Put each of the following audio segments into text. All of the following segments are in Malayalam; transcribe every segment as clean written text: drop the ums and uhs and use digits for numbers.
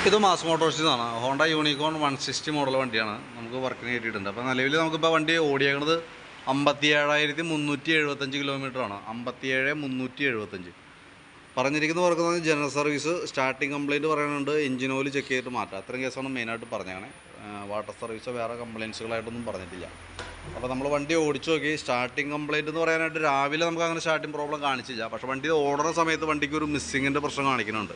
ഇത് മാസ് മോട്ടോഴ്സിൽ നിന്നാണ്. ഹോണ്ട യൂണിക്കോൺ 160 മോഡൽ വണ്ടിയാണ് നമുക്ക് വർക്കിന് കയറ്റിയിട്ടുണ്ട്. അപ്പോൾ നിലവിൽ നമുക്കിപ്പോൾ വണ്ടി ഓടിയേക്കുന്നത് 57,375 കിലോമീറ്ററാണ്. 57,375 പറഞ്ഞിരിക്കുന്ന വർക്കുന്നത് ജനറൽ സർവീസ്. സ്റ്റാർട്ടിങ് കംപ്ലയിൻറ്റ് പറയാനുണ്ട്, എഞ്ചിൻ ഓയിൽ ചെക്ക് ചെയ്തിട്ട് മാറ്റാം. അത്രയും കേസാണ് മെയിനായിട്ട് പറഞ്ഞാണ്. വാട്ടർ സർവീസോ വേറെ കംപ്ലയിൻസുകളായിട്ടൊന്നും പറഞ്ഞിട്ടില്ല. അപ്പോൾ നമ്മൾ വണ്ടി ഓടിച്ചു നോക്കി. സ്റ്റാർട്ടിങ് കംപ്ലയിൻറ്റ് എന്ന് പറയാനായിട്ട് രാവിലെ നമുക്ക് അങ്ങനെ സ്റ്റാർട്ടിങ് പ്രോബ്ലം കാണിച്ചില്ല. പക്ഷേ വണ്ടി ഓടുന്ന സമയത്ത് വണ്ടിക്ക് ഒരു മിസ്സിങ്ങിൻ്റെ പ്രശ്നം കാണിക്കുന്നുണ്ട്.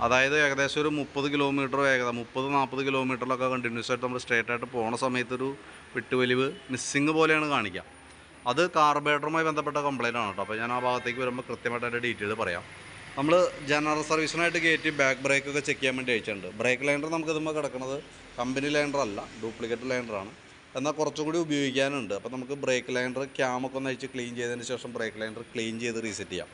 അതായത് ഏകദേശം ഒരു 30 കിലോമീറ്റർ വേഗത, 30-40 കിലോമീറ്ററിലൊക്കെ കണ്ടിന്യൂസ് ആയിട്ട് നമ്മൾ സ്ട്രേറ്റ് ആയിട്ട് പോകുന്ന സമയത്തൊരു വിട്ടുവലിവ് മിസ്സിങ് പോലെയാണ് കാണിക്കുക. അത് കാർബറേറ്ററുമായി ബന്ധപ്പെട്ട കംപ്ലയിൻ്റ് ആണ് കേട്ടോ. അപ്പോൾ ഞാൻ ആ ഭാഗത്തേക്ക് വരുമ്പോൾ കൃത്യമായിട്ട് അതിൻ്റെ ഡീറ്റെയിൽ പറയാം. നമ്മൾ ജനറൽ സർവീസിനായിട്ട് കയറ്റി ബാക്ക് ബ്രേക്കൊക്കെ ചെക്ക് ചെയ്യാൻ വേണ്ടി അയച്ചിട്ടുണ്ട്. ബ്രേക്ക് ലൈനർ നമുക്ക് ഇതുമ്പോൾ കിടക്കുന്നത് കമ്പനി ലൈനർ അല്ല, ഡ്യൂപ്ലിക്കേറ്റ് ലൈനറാണ്. എന്നാൽ കുറച്ചും കൂടി ഉപയോഗിക്കാനുണ്ട്. അപ്പോൾ നമുക്ക് ബ്രേക്ക് ലൈനർ ക്യാമൊക്കെ ഒന്ന് അഴിച്ച് ക്ലീൻ ചെയ്തതിന് ശേഷം ബ്രേക്ക് ലൈനർ ക്ലീൻ ചെയ്ത് റീസെറ്റ് ചെയ്യാം.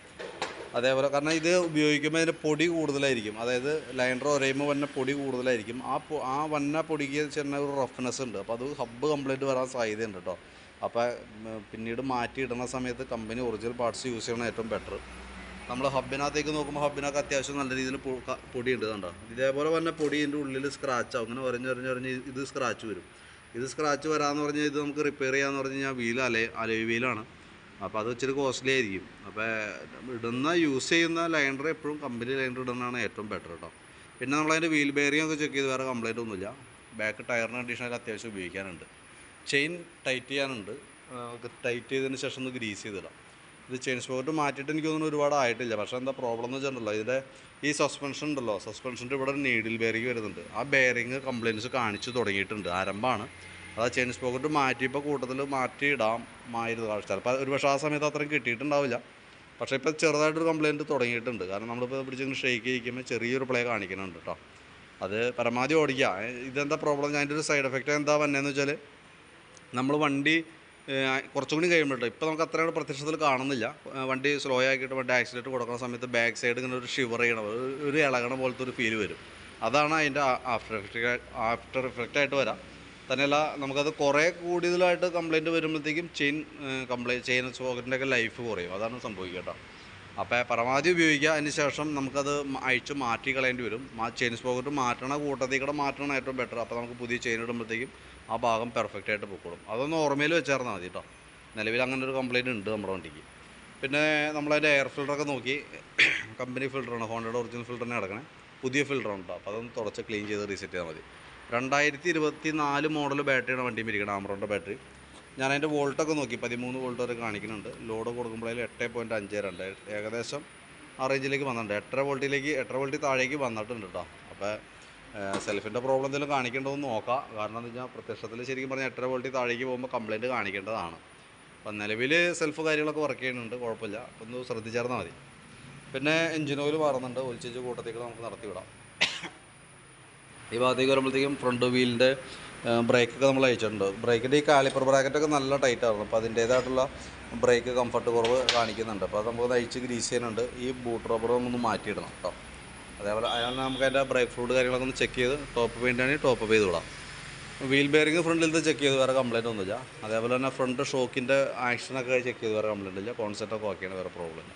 അതേപോലെ കാരണം ഇത് ഉപയോഗിക്കുമ്പോൾ അതിൻ്റെ പൊടി കൂടുതലായിരിക്കും. അതായത് ലൈനർ ഒരയുമ്പോൾ വന്ന പൊടി കൂടുതലായിരിക്കും. ആ വന്ന പൊടിക്ക് ചെന്ന ഒരു റഫ്നെസ് ഉണ്ട്. അപ്പോൾ അത് ഹബ്ബ് കംപ്ലൈൻറ്റ് വരാൻ സാധ്യതയുണ്ട് കേട്ടോ. അപ്പോൾ പിന്നീട് മാറ്റി ഇടുന്ന സമയത്ത് കമ്പനി ഒറിജിനൽ പാർട്സ് യൂസ് ചെയ്യണം ഏറ്റവും ബെറ്റർ. നമ്മൾ ഹബ്ബിനകത്തേക്ക് നോക്കുമ്പോൾ ഹബ്ബിനകത്ത് അത്യാവശ്യം നല്ല രീതിയിൽ പൊടിയുണ്ട് കണ്ടോ. ഇതേപോലെ വന്ന പൊടി ഇതിൻ്റെ ഉള്ളിൽ സ്ക്രാച്ച് ആവും. അങ്ങനെ ഒരഞ്ഞ് ഇത് സ്ക്രാച്ച് വരും. ഇത് സ്ക്രാച്ച് വരാമെന്ന് പറഞ്ഞാൽ ഇത് നമുക്ക് റിപ്പയർ ചെയ്യാമെന്ന് പറഞ്ഞു കഴിഞ്ഞാൽ വീൽ അലോയ് വീലാണ്. അപ്പോൾ അത് ഇച്ചിരി കോസ്റ്റ്ലി ആയിരിക്കും. അപ്പോൾ യൂസ് ചെയ്യുന്ന ലൈനർ എപ്പോഴും കമ്പനി ലൈനർ ഇടുന്നതാണ് ഏറ്റവും ബെറ്റർ കേട്ടോ. പിന്നെ നമ്മളതിൻ്റെ വീൽ ബെയറിംഗ് ഒക്കെ ചെക്ക് ചെയ്ത് വേറെ കംപ്ലൈൻറ്റ് ഒന്നുമില്ല. ബാക്ക് ടയറിന് കണ്ടീഷനിൽ അത്യാവശ്യം ഉപയോഗിക്കാനുണ്ട്. ചെയിൻ ടൈറ്റ് ചെയ്യാനുണ്ട്. ടൈറ്റ് ചെയ്തതിന് ശേഷം ഒന്ന് ഗ്രീസ് ചെയ്തിടാം. ഇത് ചെയിൻ സ്പോക്കറ്റ് മാറ്റിയിട്ട് എനിക്ക് തോന്നുന്നു ഒരുപാട് ആയിട്ടില്ല. പക്ഷേ എന്താ പ്രോബ്ലം എന്ന് വെച്ചിട്ടുണ്ടല്ലോ, ഇതിൻ്റെ ഈ സസ്പെൻഷൻ ഉണ്ടല്ലോ, സസ്പെൻഷൻ്റെ ഇവിടെ നീഡിൽ ബെയറിംഗ് വരുന്നുണ്ട്. ആ ബെയറിംഗ് കംപ്ലയിൻറ്റ്സ് കാണിച്ച് തുടങ്ങിയിട്ടുണ്ട്. ആരംഭമാണ്. അത് ചെയിൻ സ്പോക്കറ്റ് മാറ്റിയപ്പോൾ കൂട്ടത്തിൽ മാറ്റി ഇടാമായിരുന്നു. ചിലപ്പോൾ ഒരു പക്ഷേ ആ സമയത്ത് അത്രയും കിട്ടിയിട്ടുണ്ടാവില്ല. പക്ഷേ ഇപ്പോൾ ചെറുതായിട്ടൊരു കംപ്ലയിൻറ്റ് തുടങ്ങിയിട്ടുണ്ട്. കാരണം നമ്മളിപ്പോൾ പിടിച്ചിങ്ങനെ ഷെയ്ക്ക് ചെയ്യിക്കുമ്പോൾ ചെറിയൊരു പ്ലേ കാണിക്കുന്നുണ്ട് കേട്ടോ. അത് പരമാവധി ഓടിക്കുക. ഇതെന്താ പ്രോബ്ലം, അതിൻ്റെ ഒരു സൈഡ് എഫക്റ്റ് എന്താ വന്നതെന്ന് വെച്ചാൽ നമ്മൾ വണ്ടി കുറച്ചും കൂടി കഴിയുമ്പോഴട്ടോ, ഇപ്പോൾ നമുക്ക് അത്രയും പ്രത്യക്ഷത്തിൽ കാണുന്നില്ല. വണ്ടി സ്ലോ ആക്കിയിട്ട് വണ്ടി ആക്സിലേറ്റ് കൊടുക്കുന്ന സമയത്ത് ബാക്ക് സൈഡ് ഇങ്ങനെ ഒരു ഷിവർ ചെയ്യണം, ഒരു ഇളകണ പോലത്തെ ഒരു ഫീൽ വരും. അതാണ് അതിൻ്റെ ആഫ്റ്റർ എഫക്റ്റായിട്ട് വരാം. തന്നെയല്ല നമുക്കത് കുറേ കൂടുതലായിട്ട് കംപ്ലയിൻറ്റ് വരുമ്പോഴത്തേക്കും ചെയിൻ സ്പോക്കറ്റിൻ്റെയൊക്കെ ലൈഫ് കുറയും. അതാണ് സംഭവിക്കുക കേട്ടോ. അപ്പോൾ പരമാവധി ഉപയോഗിക്കുക. അതിന് ശേഷം നമുക്കത് അഴിച്ച് മാറ്റി കളയേണ്ടി വരും. ചെയിൻ സ്പോക്കറ്റ് മാറ്റണ കൂട്ടത്തിൽ കൂടെ മാറ്റണം ഏറ്റവും ബെറ്റർ. അപ്പോൾ നമുക്ക് പുതിയ ചെയിൻ ഇടുമ്പോഴത്തേക്കും ആ ഭാഗം പെർഫെക്റ്റ് ആയിട്ട് പൊക്കോളും. അതൊന്ന് ഓർമ്മയിൽ വെച്ചായിരുന്നാൽ മതി കേട്ടോ. നിലവിൽ അങ്ങനെ ഒരു കംപ്ലയിൻറ്റ് ഉണ്ട് നമ്മുടെ വണ്ടിക്ക്. പിന്നെ നമ്മളതിൻ്റെ എയർ ഫിൽറ്ററൊക്കെ നോക്കി. കമ്പനി ഫിൽറ്ററാണ്, ഹോണ്ടയുടെ ഒറിജിനൽ ഫിൽറ്റർ തന്നെ കിടക്കണേ. പുതിയ ഫിൽറ്ററാണ് കേട്ടോ. അപ്പോൾ അതൊന്ന് തുടച്ച് ക്ലീൻ ചെയ്ത് റീസെറ്റ് ചെയ്താൽ മതി. 2024 മോഡൽ ബാറ്ററിയാണ് വണ്ടിയിൽ ഇരിക്കണം, ആമറോണിൻ്റെ ബാറ്ററി. ഞാൻ അതിൻ്റെ വോൾട്ടൊക്കെ നോക്കി, 13 വോൾട്ട് വരെ കാണിക്കുന്നുണ്ട്. ലോഡ് കൊടുക്കുമ്പോഴേലും 8.52 ഏകദേശം ആ റേഞ്ചിലേക്ക് വന്നിട്ടുണ്ട്. 8 വോൾട്ടിൽ താഴേക്ക് വന്നിട്ടുണ്ട് കേട്ടോ. അപ്പോൾ സെൽഫിൻ്റെ പ്രോബ്ലം എന്തെങ്കിലും കാണിക്കേണ്ടതെന്ന് നോക്കാം. കാരണം എന്താ വെച്ചാൽ പ്രത്യക്ഷത്തിൽ ശരിക്കും പറഞ്ഞാൽ 8 വോൾട്ടിൽ താഴേക്ക് പോകുമ്പോൾ കംപ്ലയിൻറ്റ് കാണിക്കേണ്ടതാണ്. അപ്പം നിലവിൽ സെൽഫ് കാര്യങ്ങളൊക്കെ വർക്ക് ചെയ്യുന്നുണ്ട്, കുഴപ്പമില്ല. ഒന്ന് ശ്രദ്ധിച്ചായിരുന്നാൽ മതി. പിന്നെ എഞ്ചിൻ ഓയിൽ മാറുന്നുണ്ട്. ഓയിൽ ചേഞ്ച് കൂട്ടത്തേക്ക് നമുക്ക് നടത്തി വിടാം. ഈ ഭാഗത്തേക്ക് വരുമ്പോഴത്തേക്കും ഫ്രണ്ട് വീലിൻ്റെ ബ്രേക്കൊക്കെ നമ്മൾ അയച്ചിട്ടുണ്ട്. ബ്രേക്കിൻ്റെ ഈ കാലിപ്പർ ബ്രാക്കറ്റൊക്കെ നല്ല ടൈറ്റായിരുന്നു. അപ്പോൾ അതിൻ്റേതായിട്ടുള്ള ബ്രേക്ക് കംഫർട്ട് കുറവ് കാണിക്കുന്നുണ്ട്. അപ്പോൾ അത് നമുക്ക് അഴിച്ച് ഗ്രീസ് ചെയ്യാനുണ്ട്. ഈ ബൂട്ട് റബ്ബർ ഒന്ന് മാറ്റിയിടണം കേട്ടോ. അതേപോലെ നമുക്ക് അതിൻ്റെ ബ്രേക്ക് ഫ്ലൂയിഡ് കാര്യങ്ങളൊക്കെ ഒന്ന് ചെക്ക് ചെയ്ത് ടോപ്പ് പെയിൻ്റ് ആണെങ്കിൽ ടോപ്പ് ചെയ്ത് വിടാം. വീൽ ബെയറിംഗ് ഫ്രണ്ടിലത്തെ ചെക്ക് ചെയ്ത് വേറെ കംപ്ലയിൻ്റ് ഒന്നുമില്ല. അതേപോലെ തന്നെ ഫ്രണ്ട് ഷോക്കിൻ്റെ ആക്ഷനൊക്കെ ചെക്ക് ചെയ്ത് വേറെ കംപ്ലയിൻ്റ് ഇല്ല. കോൺസെപ്റ്റൊക്കെ ഓക്കെയാണ്, വേറെ പ്രോബ്ലം ഇല്ല.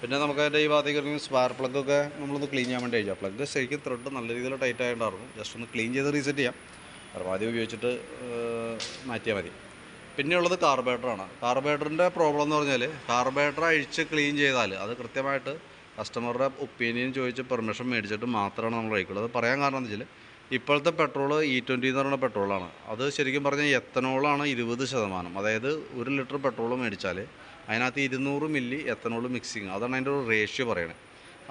പിന്നെ നമുക്ക് അതിൻ്റെ ഈ ഭാഗത്തേക്ക് വരുമ്പോൾ സ്പാർക്ക് പ്ലഗൊക്കെ നമ്മളൊന്ന് ക്ലീൻ ചെയ്യാൻ വേണ്ടി അയച്ചാൽ പ്ലഗ് ശരിക്കും ത്രെഡ് നല്ല രീതിയിൽ ടൈറ്റ് ആയിട്ടുണ്ടായിരുന്നു. ജസ്റ്റ് ഒന്ന് ക്ലീൻ ചെയ്ത് റീസെറ്റ് ചെയ്യാം. പരമാവധി ഉപയോഗിച്ചിട്ട് മാറ്റിയാൽ മതി. പിന്നെയുള്ളത് കാർബറേറ്ററാണ്. കാർബറേറ്ററിൻ്റെ പ്രോബ്ലം എന്ന് പറഞ്ഞാൽ കാർബറേറ്റർ അഴിച്ച് ക്ലീൻ ചെയ്താൽ അത് കൃത്യമായിട്ട് കസ്റ്റമറുടെ ഒപ്പീനിയൻ ചോദിച്ച് പെർമിഷൻ മേടിച്ചിട്ട് മാത്രമാണ് നമ്മൾ അയക്കുള്ളൂ. അത് പറയാൻ കാരണം എന്താ വെച്ചാൽ ഇപ്പോഴത്തെ പെട്രോൾ E20 എന്ന് പറയുന്ന പെട്രോളാണ്. അത് ശരിക്കും പറഞ്ഞാൽ എത്തനോളാണ് 20%. അതായത് 1 ലിറ്റർ പെട്രോൾ മേടിച്ചാൽ അതിനകത്ത് 200 മില്ലി എത്തനോൾ മിക്സിങ്. അതാണ് അതിൻ്റെ ഒരു റേഷ്യോ പറയണത്.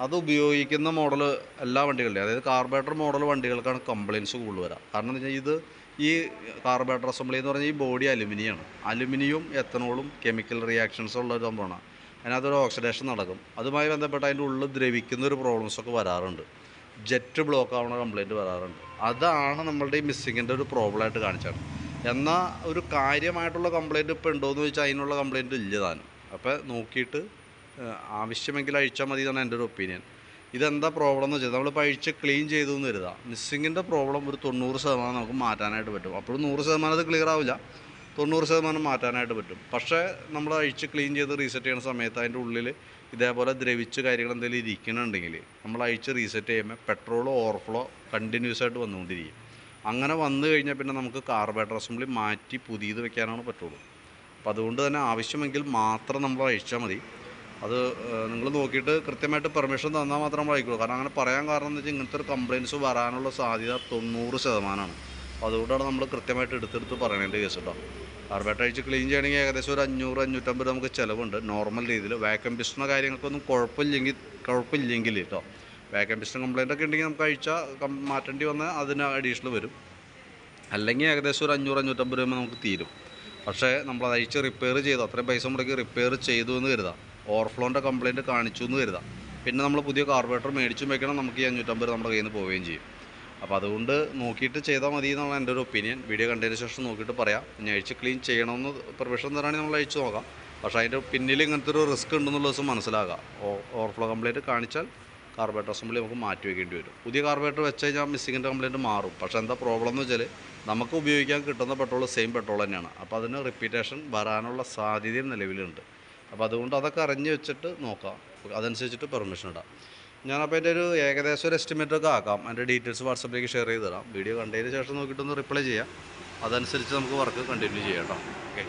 അത് ഉപയോഗിക്കുന്ന മോഡൽ എല്ലാ വണ്ടികളുടെയും, അതായത് കാർബറേറ്റർ മോഡൽ വണ്ടികൾക്കാണ് കംപ്ലയിൻറ്റ്സ് കൂടുതൽ വരാം. കാരണം എന്താ വെച്ചാൽ ഈ കാർബറേറ്റർ അസംബ്ലി എന്ന് പറഞ്ഞാൽ ഈ ബോഡി അലുമിനിയമാണ്. അലുമിനിയവും എത്തനോളും കെമിക്കൽ റിയാക്ഷൻസ് ഉള്ള ഒരു സംഭവമാണ്. അതിനകത്തൊരു ഓക്സിഡേഷൻ നടക്കും. അതുമായി ബന്ധപ്പെട്ട് അതിൻ്റെ ഉള്ളിൽ ദ്രവിക്കുന്ന ഒരു പ്രോബ്ലംസൊക്കെ വരാറുണ്ട്. ജെറ്റ് ബ്ലോക്ക് ആവുന്ന കംപ്ലയിൻറ്റ് വരാറുണ്ട്. അതാണ് നമ്മളുടെ ഈ മിസ്സിങ്ങിൻ്റെ ഒരു പ്രോബ്ലമായിട്ട് കാണിച്ചത്. എന്നാൽ ഒരു കാര്യമായിട്ടുള്ള കംപ്ലയിൻറ്റ് ഇപ്പോൾ ഉണ്ടോയെന്ന് ചോദിച്ചാൽ അതിനുള്ള കംപ്ലയിൻറ്റ് ഇല്ല താനും. അപ്പോൾ നോക്കിയിട്ട് ആവശ്യമെങ്കിൽ അഴിച്ചാൽ മതി എന്നാണ് എൻ്റെ ഒരു ഒപ്പീനിയൻ. ഇതെന്താ പ്രോബ്ലം എന്ന് വെച്ചാൽ നമ്മളിപ്പോൾ അഴിച്ച് ക്ലീൻ ചെയ്തു എന്ന് കരുതാം. മിസ്സിങ്ങിൻ്റെ പ്രോബ്ലം ഒരു 90% നമുക്ക് മാറ്റാനായിട്ട് പറ്റും. അപ്പോഴും 100% അത് ക്ലിയർ ആവില്ല. 90% മാറ്റാനായിട്ട് പറ്റും. പക്ഷേ നമ്മൾ അഴിച്ച് ക്ലീൻ ചെയ്ത് റീസെറ്റ് ചെയ്യുന്ന സമയത്ത് അതിൻ്റെ ഉള്ളിൽ ഇതേപോലെ ദ്രവിച്ച് കാര്യങ്ങൾ എന്തെങ്കിലും ഇരിക്കണമെങ്കിൽ നമ്മൾ അഴിച്ച് റീസെറ്റ് ചെയ്യുമ്പോൾ പെട്രോൾ ഓവർഫ്ലോ കണ്ടിന്യൂസ് ആയിട്ട് വന്നുകൊണ്ടിരിക്കും. അങ്ങനെ വന്നു കഴിഞ്ഞാൽ പിന്നെ നമുക്ക് കാർബറേറ്റർ അസംബ്ലി മാറ്റി പുതിയത് വെക്കാനാണ് പറ്റുള്ളൂ. അപ്പോൾ അതുകൊണ്ട് തന്നെ ആവശ്യമെങ്കിൽ മാത്രം നമ്മൾ അഴിച്ചാൽ മതി. അത് നിങ്ങൾ നോക്കിയിട്ട് കൃത്യമായിട്ട് പെർമിഷൻ തന്നാൽ മാത്രം നമ്മൾ അയക്കുള്ളൂ. കാരണം അങ്ങനെ പറയാൻ കാരണം എന്ന് വെച്ചാൽ ഇങ്ങനത്തെ ഒരു കംപ്ലയിൻറ്റ്സ് വരാനുള്ള സാധ്യത 90%. അപ്പോൾ അതുകൊണ്ടാണ് നമ്മൾ കൃത്യമായിട്ട് എടുത്തെടുത്ത് പറയേണ്ട കേസ് കേട്ടോ. കാർബറേറ്റർ അഴിച്ച് ക്ലീൻ ചെയ്യണമെങ്കിൽ ഏകദേശം ഒരു 500-550 നമുക്ക് ചിലവുണ്ട് നോർമൽ രീതിയിൽ. വാക്യൂം പിസ്റ്റണോ കാര്യങ്ങൾക്കൊന്നും കുഴപ്പമില്ലെങ്കിൽ കേട്ടോ. വാക്യൂം പിസ്റ്റൺ കംപ്ലയിൻ്റ് ഒക്കെ ഉണ്ടെങ്കിൽ നമുക്ക് അഴിച്ചാൽ മാറ്റേണ്ടി വന്നാൽ അതിന് അഡീഷണൽ വരും. അല്ലെങ്കിൽ ഏകദേശം ഒരു 500-550 രൂപ നമുക്ക് തീരും. പക്ഷേ നമ്മളത് അഴിച്ച് റിപ്പയർ ചെയ്തു, അത്രയും പൈസ മുടക്കി റിപ്പയർ ചെയ്തു എന്ന് കരുതാം, ഓവർഫ്ലോൻ്റെ കംപ്ലയിൻറ്റ് കാണിച്ചു എന്ന് കരുതാം, പിന്നെ നമ്മൾ പുതിയ കാർബറേറ്റർ മേടിച്ചും വെക്കണം, നമുക്ക് ഈ 550 നമ്മുടെ കയ്യിൽ നിന്ന് പോവുകയും ചെയ്യും. അപ്പോൾ അതുകൊണ്ട് നോക്കിയിട്ട് ചെയ്താൽ മതി എന്നുള്ള എൻ്റെ ഒരു ഒപ്പീനിയൻ. വീഡിയോ കണ്ടതിന് ശേഷം നോക്കിയിട്ട് പറയാം. ഇനി അഴിച്ച് ക്ലീൻ ചെയ്യണമെന്ന് പെർമിഷൻ തരാണെങ്കിൽ നമ്മൾ അഴിച്ച് നോക്കാം. പക്ഷേ അതിൻ്റെ പിന്നിൽ ഇങ്ങനത്തെ ഒരു റിസ്ക് ഉണ്ടെന്നുള്ള ദിവസം മനസ്സിലാകാം. ഓവർഫ്ലോ കംപ്ലയിൻറ്റ് കാണിച്ചാൽ കാർബറേറ്റർ അസംബ്ലി നമുക്ക് മാറ്റി വയ്ക്കേണ്ടി വരും. പുതിയ കാർബറേറ്റർ വെച്ച് കഴിഞ്ഞാൽ മിസ്സിങ്ങിൻ്റെ കംപ്ലയിൻറ്റ് മാറും. പക്ഷേ എന്താ പ്രോബ്ലം എന്ന് വെച്ചാൽ നമുക്ക് ഉപയോഗിക്കാൻ കിട്ടുന്ന പെട്രോൾ സെയിം പെട്രോൾ തന്നെയാണ്. അപ്പോൾ അതിന് റിപ്പീറ്റേഷൻ വരാനുള്ള സാധ്യതയും നിലവിലുണ്ട്. അപ്പോൾ അതുകൊണ്ട് അതൊക്കെ അറിഞ്ഞ് വെച്ചിട്ട് നോക്കാം, അതനുസരിച്ചിട്ട് പെർമിഷൻ ഇടാം. ഞാനപ്പോൾ എൻ്റെ ഒരു ഏകദേശം ഒരു എസ്റ്റിമേറ്റൊക്കെ ആക്കാം. എൻ്റെ ഡീറ്റെയിൽസ് വാട്സപ്പിലേക്ക് ഷെയർ ചെയ്ത് തരാം. വീഡിയോ കണ്ടതിന് ശേഷം നോക്കിയിട്ടൊന്ന് റിപ്ലൈ ചെയ്യാം. അതനുസരിച്ച് നമുക്ക് വർക്ക് കണ്ടിന്യൂ ചെയ്യാം കേട്ടോ. ഓക്കെ.